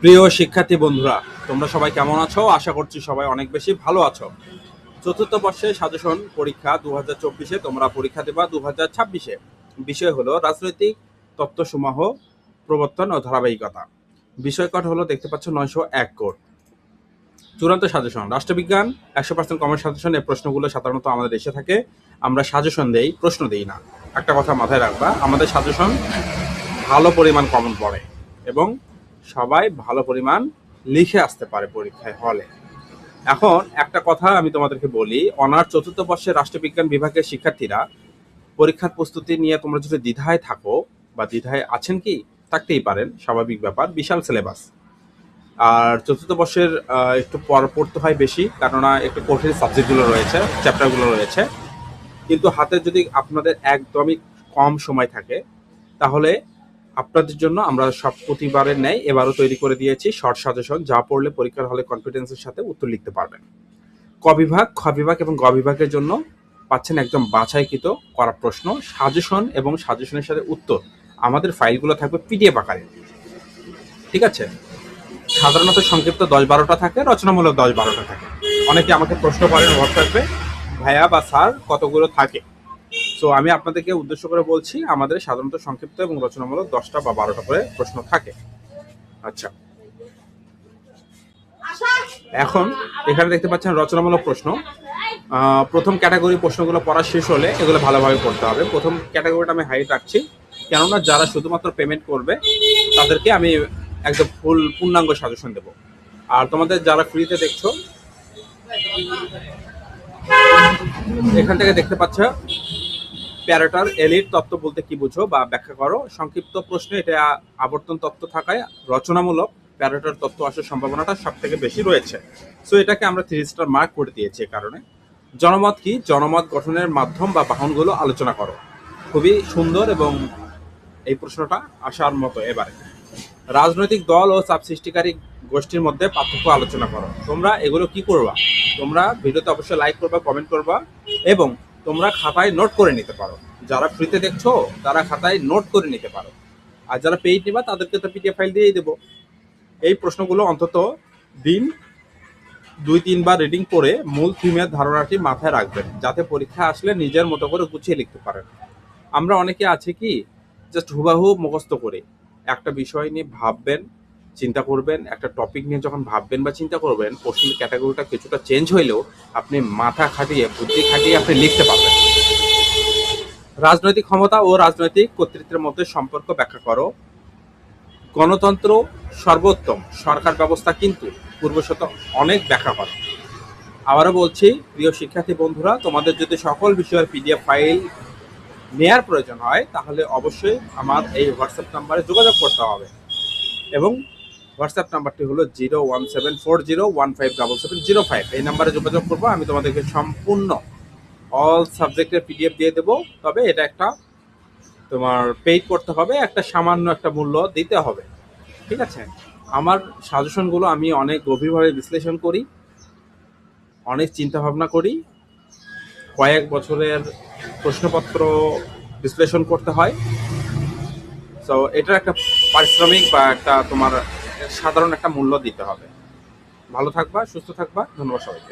প্রিয় শিক্ষার্থী বন্ধুরা, তোমরা সবাই কেমন আছো? আশা করছি সবাই অনেক বেশি ভালো আছো। চতুর্থ বর্ষে সাজেশন পরীক্ষা 2024-এ তোমরা পরীক্ষা দেবা 2026-এ। বিষয় হলো রাজনৈতিক তত্ত্বসমূহ প্রবর্তন ও ধারাবাহিকতা। বিষয় কোড হলো দেখতে পাচ্ছ 901 কোড। চূড়ান্ত সাজেশন রাষ্ট্রবিজ্ঞান 100% কমন সাজেশন। এই প্রশ্নগুলো সাধারণত আমাদের এসে থাকে। আমরা সাজেশন দেই, প্রশ্ন দেই না। একটা কথা মাথায় রাখবা, আমাদের সাজেশন ভালো পরিমাণ কমন পড়ে এবং সবাই ভালো পরিমাণ লিখে আসতে পারে পরীক্ষায় হলে। এখন একটা কথা আমি তোমাদেরকে বলি, অনার্স চতুর্থ বর্ষের রাষ্ট্রবিজ্ঞান বিভাগের শিক্ষার্থীরা পরীক্ষার প্রস্তুতি নিয়ে তোমরা যদি দ্বিধায় থাকো বা দ্বিধায় আছেন, কি থাকতেই পারেন, স্বাভাবিক ব্যাপার, বিশাল সিলেবাস। আর চতুর্থ বর্ষের একটু পর পড়তে হয় বেশি, কেননা একটু কঠিন সাবজেক্টগুলো রয়েছে, চ্যাপ্টারগুলো রয়েছে। কিন্তু হাতে যদি আপনাদের একদমই কম সময় থাকে, তাহলে আপনাদের জন্য আমরা সব প্রতিবারের ন্যায় এবারও তৈরি করে দিয়েছি শর্ট সাজেশন, যা পড়লে পরীক্ষার হলে কনফিডেন্সের সাথে উত্তর লিখতে পারবেন। ক বিভাগ, খ বিভাগ এবং গ বিভাগের জন্য পাচ্ছেন একদম বাছাইকৃত করা প্রশ্ন, সাজেশন এবং সাজেশনের সাথে উত্তর। আমাদের ফাইলগুলো থাকবে পিডিএফ আকারে, ঠিক আছে? সাধারণত সংক্ষিপ্ত 10-12টা থাকে, রচনামূলক 10-12টা থাকে। অনেকে আমাকে প্রশ্ন করেন হোয়াটসঅ্যাপে, ভাইয়া বা স্যার কতগুলো থাকে? সো আমি আপনাদেরকে উদ্দেশ্য করে বলছি, আমাদের সাধারণত সংক্ষিপ্ত এবং রচনামূলক 10টা বা 12টা করে প্রশ্ন থাকে। আচ্ছা, এখন এখানে দেখতে পাচ্ছেন রচনামূলক প্রশ্ন। প্রথম ক্যাটাগরি প্রশ্নগুলো পড়া শেষ হলে এগুলো ভালোভাবে পড়তে হবে। প্রথম ক্যাটাগরিটা আমি হাইট রাখছি, কেননা যারা শুধুমাত্র পেমেন্ট করবে তাদেরকে আমি একদম পূর্ণাঙ্গ সাজেশন দেবো। আর তোমাদের যারা ফ্রিতে দেখছো, এখান থেকে দেখতে পাচ্ছ প্যারাটার এলিট তত্ত্ব বলতে কি বুঝো বা ব্যাখ্যা করো। সংক্ষিপ্ত প্রশ্নে এটা আবর্তন তত্ত্ব থাকায় রচনামূলক প্যারাটার তত্ত্ব আসার সম্ভাবনাটা সব থেকে বেশি রয়েছে। সো এটাকে আমরা 3 স্টার মার্ক করে দিয়েছি এই কারণে। জনমত কি? জনমত গঠনের মাধ্যম বা বাহনগুলো আলোচনা করো। খুবই সুন্দর এবং এই প্রশ্নটা আসার মতো। এবারে রাজনৈতিক দল ও চাপ সৃষ্টিকারী গোষ্ঠীর মধ্যে পার্থক্য আলোচনা করো। তোমরা এগুলো কি করবা? তোমরা ভিডিওতে অবশ্যই লাইক করবা, কমেন্ট করবা এবং তোমরা খাতায় নোট করে নিতে পারো। যারা ফ্রিতে দেখছো তারা খাতায় নোট করে নিতে পারো, আর যারা পেইড নিবা তাদেরকে তো পিডিএফ ফাইল দিয়েই দেবো। এই প্রশ্নগুলো অন্তত দিন 2-3 বার রিডিং করে মূল থিমের ধারণাটি মাথায় রাখবেন, যাতে পরীক্ষা আসলে নিজের মতো করে গুছিয়ে লিখতে পারেন। আমরা অনেকে আছে কি জাস্ট হুবাহু মুখস্থ করে একটা বিষয় নিয়ে ভাববেন, চিন্তা করবেন। একটা টপিক নিয়ে যখন ভাববেন বা চিন্তা করবেন, প্রশ্নের ক্যাটাগরিটা কিছুটা চেঞ্জ হইলেও আপনি মাথা খাটিয়ে, বুদ্ধি খাটিয়ে আপনি লিখতে পারবেন। রাজনৈতিক ক্ষমতা ও রাজনৈতিক কর্তৃত্বের মধ্যে সম্পর্ক ব্যাখ্যা করো। গণতন্ত্র সর্বোত্তম, সরকার ব্যবস্থা কিন্তু পূর্বশত অনেক ব্যাখ্যা করো। আবারও বলছি, প্রিয় শিক্ষার্থী বন্ধুরা, তোমাদের যদি সকল বিষয়ের পিডিএফ ফাইল নেয়ার প্রয়োজন হয়, তাহলে অবশ্যই আমার এই হোয়াটসঅ্যাপ নাম্বারে যোগাযোগ করতে হবে। এবং হোয়াটসঅ্যাপ নাম্বারটি হলো 01740157705। এই নাম্বারে যোগাযোগ করবো, আমি তোমাদেরকে সম্পূর্ণ অল সাবজেক্টের পিডিএফ দিয়ে দেবো। তবে এটা একটা তোমার পেইড করতে হবে, একটা সামান্য একটা মূল্য দিতে হবে, ঠিক আছে? আমার সাজেশনগুলো আমি অনেক গভীরভাবে বিশ্লেষণ করি, অনেক চিন্তা ভাবনা করি। কয়েক বছরের প্রশ্নপত্র বিশ্লেষণ করতে হয়। সো এটার একটা পারিশ্রমিক বা একটা তোমার সাধারণ একটা মূল্য দিতে হবে। ভালো থাকবা, সুস্থ থাকবা। ধন্যবাদ সবাইকে।